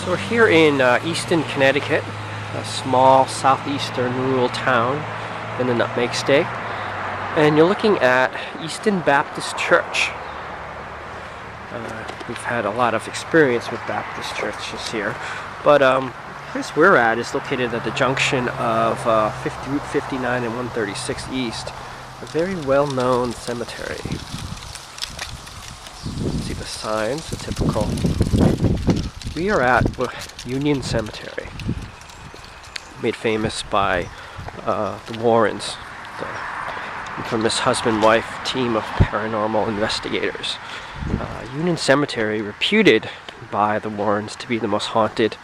So we're here in Easton, Connecticut, a small southeastern rural town in the Nutmeg State, and you're looking at Easton Baptist Church. We've had a lot of experience with Baptist churches here, but the place we're at is located at the junction of Route 59 and 136 East, a very well-known cemetery. See the signs, the typical. We are at Union Cemetery, made famous by the Warrens, the infamous husband-wife team of paranormal investigators. Union Cemetery, reputed by the Warrens to be the most haunted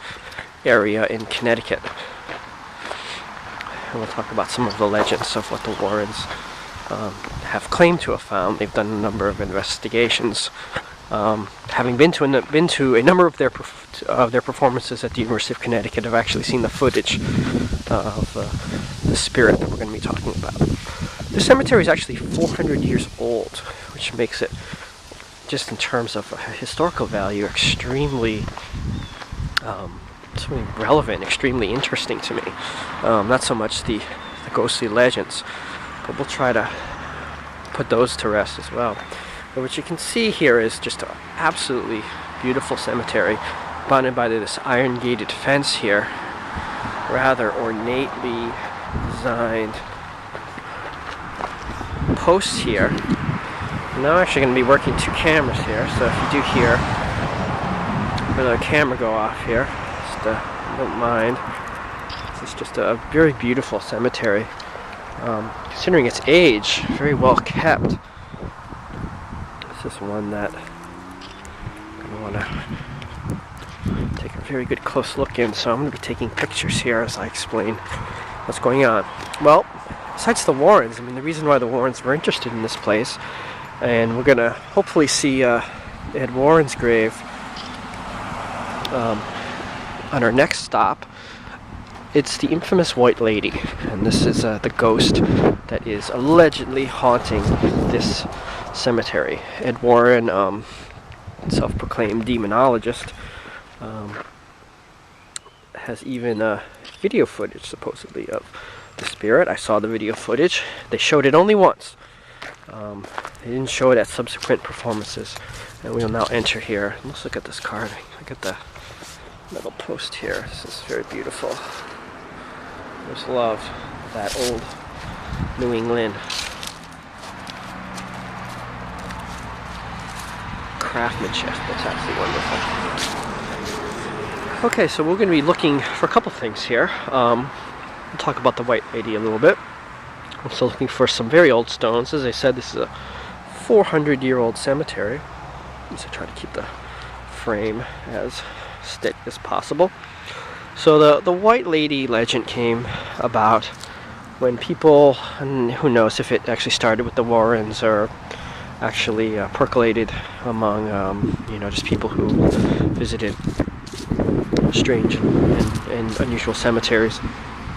area in Connecticut. And we'll talk about some of the legends of what the Warrens have claimed to have found. They've done a number of investigations. Having been to a number of their performances at the University of Connecticut, I've actually seen the footage of the spirit that we're going to be talking about. The cemetery is actually 400 years old, which makes it, just in terms of historical value, extremely relevant, extremely interesting to me. Not so much the ghostly legends, but we'll try to put those to rest as well. But what you can see here is just an absolutely beautiful cemetery, bounded by this iron-gated fence here, rather ornately designed posts here. Now I'm actually going to be working two cameras here, so if you do hear another camera go off here, just don't mind. This is just a very beautiful cemetery. Considering its age, very well kept. This is one that I'm going to want to take a very good close look in, so I'm going to be taking pictures here as I explain what's going on. Well, besides the Warrens, the reason why the Warrens were interested in this place, and we're going to hopefully see Ed Warren's grave on our next stop. It's the infamous White Lady, and this is the ghost that is allegedly haunting this cemetery. Ed Warren, self-proclaimed demonologist, has even video footage supposedly of the spirit. I saw the video footage. They showed it only once. They didn't show it at subsequent performances. And we will now enter here. Let's look at this carving. Look at the metal post here. This is very beautiful. I just love that old New England craftsmanship. That's absolutely wonderful. Okay, so we're going to be looking for a couple things here. We'll talk about the White Lady a little bit. I'm still looking for some very old stones. As I said, this is a 400-year-old cemetery. So I try to keep the frame as steady as possible. So the White Lady legend came about when people, and who knows if it actually started with the Warrens or actually percolated among just people who visited strange and unusual cemeteries,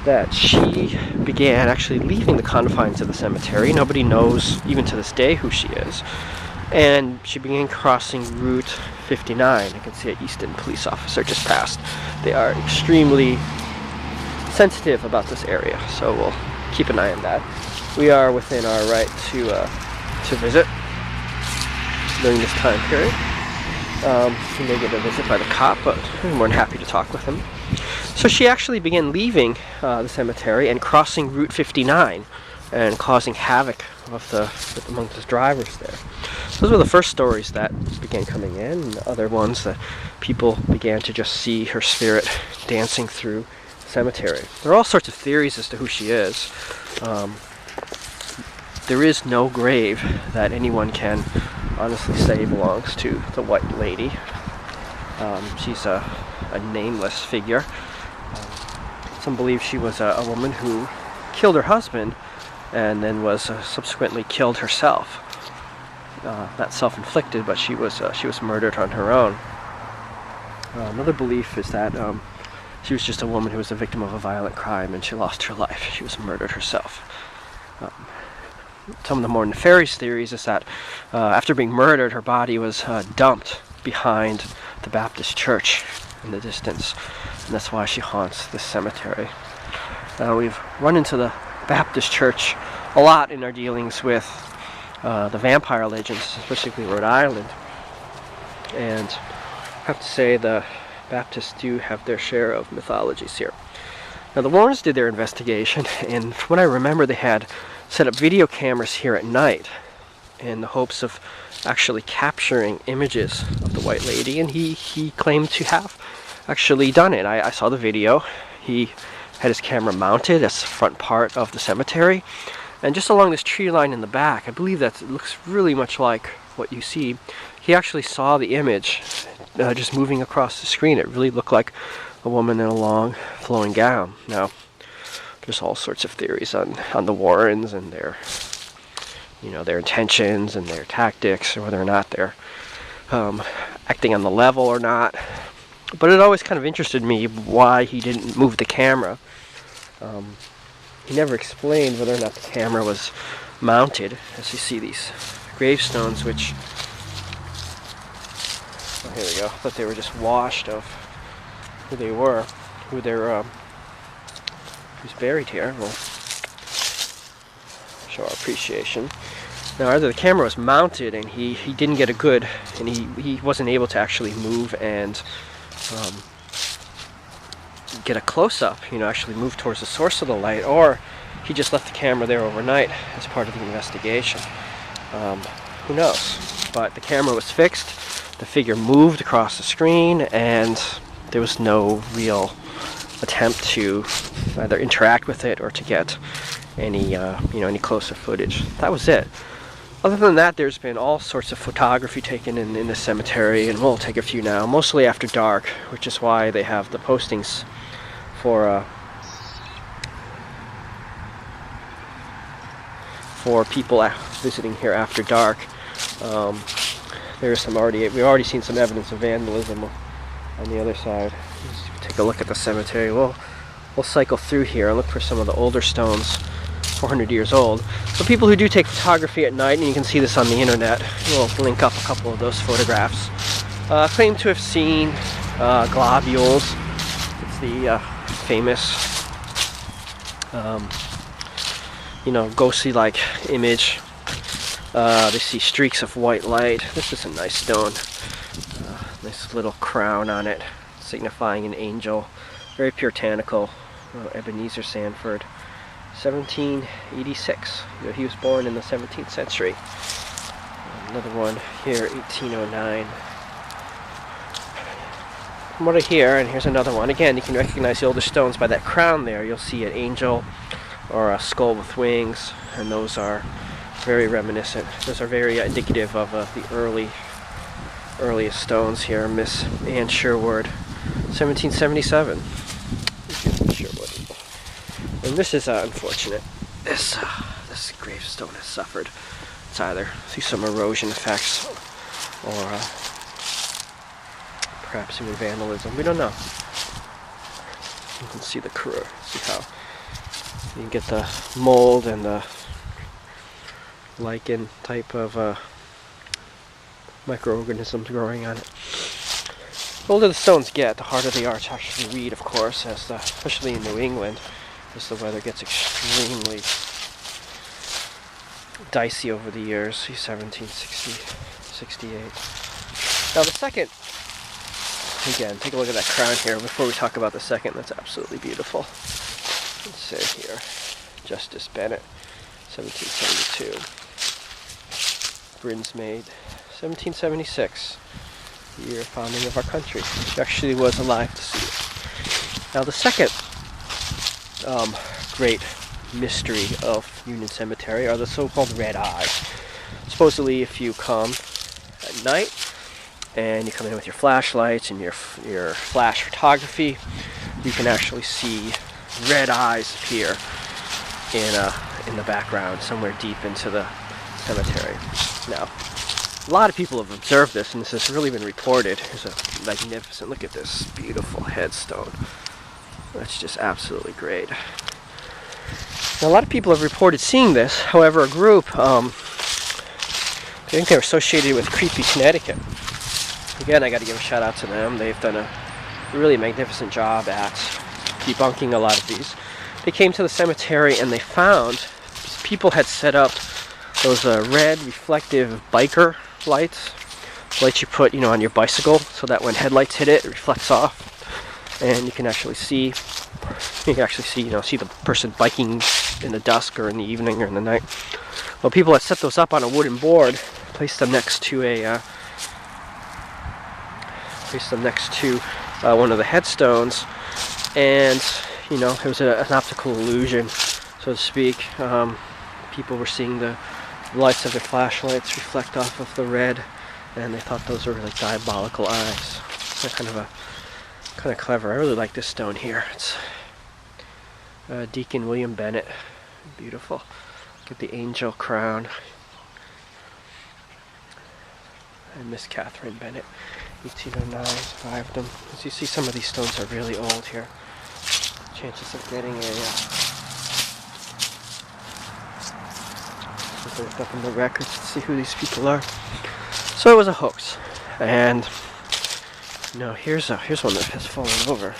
that she began actually leaving the confines of the cemetery. Nobody knows, even to this day, who she is. And she began crossing Route 59. I can see an Easton police officer just passed. They are extremely sensitive about this area, so we'll keep an eye on that. We are within our right to visit during this time period. We may get a visit by the cop, but I'm more than happy to talk with him. So she actually began leaving the cemetery and crossing Route 59 and causing havoc among the drivers there. So those were the first stories that began coming in, and the other ones that people began to just see her spirit dancing through the cemetery. There are all sorts of theories as to who she is. There is no grave that anyone can honestly say belongs to the White Lady. She's a nameless figure. Some believe she was a woman who killed her husband and then was subsequently killed herself. Not self-inflicted, but she was murdered on her own. Another belief is that she was just a woman who was a victim of a violent crime and she lost her life. She was murdered herself. Some of the more nefarious theories is that after being murdered, her body was dumped behind the Baptist church in the distance, and that's why she haunts this cemetery. Now, we've run into the Baptist church a lot in our dealings with the vampire legends, especially Rhode Island, and I have to say the Baptists do have their share of mythologies here. Now, the Warrens did their investigation, and from what I remember, they had set up video cameras here at night in the hopes of actually capturing images of the White Lady, and he claimed to have actually done it. I saw the video. He had his camera mounted as the front part of the cemetery, and just along this tree line in the back, I believe that it looks really much like what you see. He actually saw the image just moving across the screen. It really looked like a woman in a long flowing gown. Now, there's all sorts of theories on the Warrens and their intentions and their tactics, or whether or not they're acting on the level or not. But it always kind of interested me why he didn't move the camera. He never explained whether or not the camera was mounted, as you see these gravestones, which, oh, here we go, I thought they were just washed of who they were, who's buried here. We'll show our appreciation. Now, either the camera was mounted and he didn't get a good, and he wasn't able to actually move and get a close-up, actually move towards the source of the light, or he just left the camera there overnight as part of the investigation. Who knows? But the camera was fixed, the figure moved across the screen, and there was no real attempt to either interact with it or to get any closer footage. That was it. Other than that, there's been all sorts of photography taken in the cemetery, and we'll take a few now, mostly after dark, which is why they have the postings for people visiting here after dark. We've already seen some evidence of vandalism on the other side. Let's take a look at the cemetery. We'll cycle through here and look for some of the older stones, 400 years old. So people who do take photography at night, and you can see this on the internet, we'll link up a couple of those photographs, claim to have seen globules. It's the famous ghostly-like image. They see streaks of white light. This is a nice stone. Nice little crown on it, signifying an angel. Very puritanical. Ebenezer Sanford, 1786. He was born in the 17th century. Another one here, 1809. From what I hear, and here's another one. Again, you can recognize the older stones by that crown there. You'll see an angel or a skull with wings, and those are very reminiscent. Those are very indicative of the earliest stones here. Miss Anne Sherwood, 1777. Sherwood. And this is unfortunate. This gravestone has suffered. It's either see some erosion effects or perhaps even vandalism. We don't know. You can see the crew. See how you can get the mold and the lichen type of microorganisms growing on it. The older the stones get, the harder they are to actually read, of course, especially in New England, as the weather gets extremely dicey over the years. See, 1760, 68. Now the second, again, take a look at that crown here before we talk about the second. That's absolutely beautiful. Let's say here, Justice Bennett, 1772. Brinsmaid, 1776, the year of founding of our country. She actually was alive to see it. Now the second great mystery of Union Cemetery are the so-called red eyes. Supposedly, if you come at night and you come in with your flashlights and your flash photography, you can actually see red eyes appear in the background, somewhere deep into the cemetery. Now, a lot of people have observed this, and this has really been reported. There's a magnificent, look at this beautiful headstone. That's just absolutely great. Now, a lot of people have reported seeing this. However, a group, I think they're associated with Creepy, Connecticut. Again, I got to give a shout out to them. They've done a really magnificent job at debunking a lot of these. They came to the cemetery and they found people had set up those red reflective biker lights you put, on your bicycle, so that when headlights hit it, it reflects off, and you can actually see, see the person biking in the dusk or in the evening or in the night. Well, people had set those up on a wooden board, placed them next to one of the headstones, and it was an optical illusion, so to speak. People were seeing the lights of their flashlights reflect off of the red, and they thought those were really diabolical eyes. They're kind of clever. I really like this stone here. It's Deacon William Bennett. Beautiful. Look at the angel crown. And Miss Catherine Bennett, 1809, survived them. As you see, some of these stones are really old here. Chances of getting look up in the records to see who these people are. So it was a hoax, and here's one that has fallen over.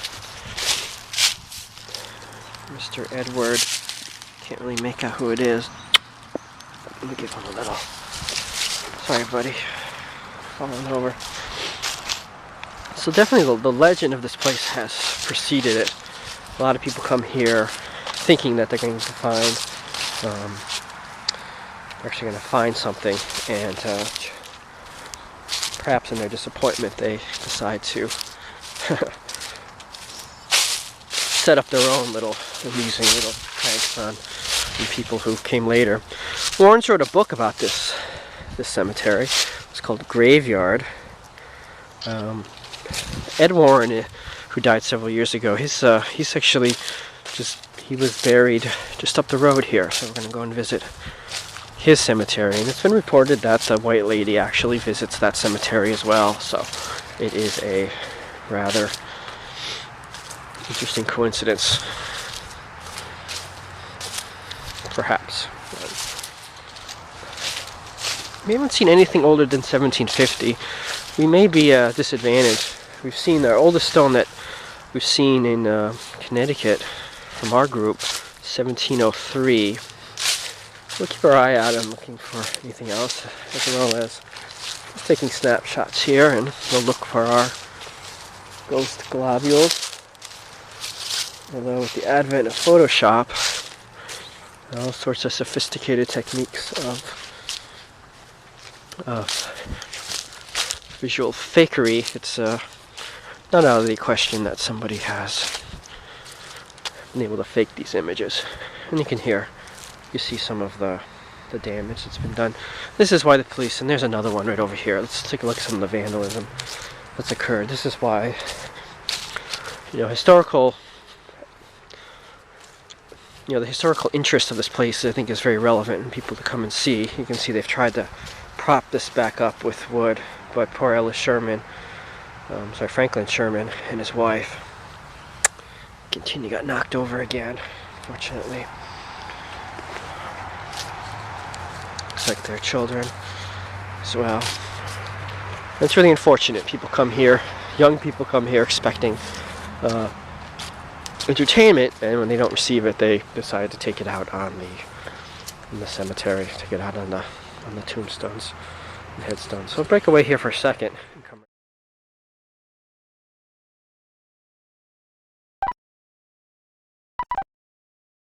Mr. Edward, can't really make out who it is. Let me give him a little. Sorry, buddy. Fallen over. So definitely the legend of this place has preceded it. A lot of people come here thinking that they're going to find, something, and perhaps in their disappointment they decide to set up their own little amusing little pranks on people who came later. Lawrence wrote a book about this cemetery. It's called Graveyard. Ed Warren, who died several years ago, he's actually he was buried just up the road here, so we're going to go and visit his cemetery. And it's been reported that the White Lady actually visits that cemetery as well, so it is a rather interesting coincidence, perhaps. We haven't seen anything older than 1750. We may be disadvantaged. We've seen our oldest stone that we've seen in Connecticut from our group, 1703. We'll keep our eye out on looking for anything else, as well as taking snapshots here, and we'll look for our ghost globules. Although with the advent of Photoshop, all sorts of sophisticated techniques of visual fakery, it's not out of the question that somebody has been able to fake these images. And you see some of the damage that's been done. This is why the police, and there's another one right over here. Let's take a look at some of the vandalism that's occurred. This is why, the historical interest of this place, I think, is very relevant and people to come and see. You can see they've tried to prop this back up with wood, but poor Franklin Sherman and his wife got knocked over again, fortunately. Looks like their children as well. It's really unfortunate. People come here, young people come here expecting entertainment, and when they don't receive it, they decide to take it out on the cemetery, take it out on the tombstones and headstones. So I'll break away here for a second.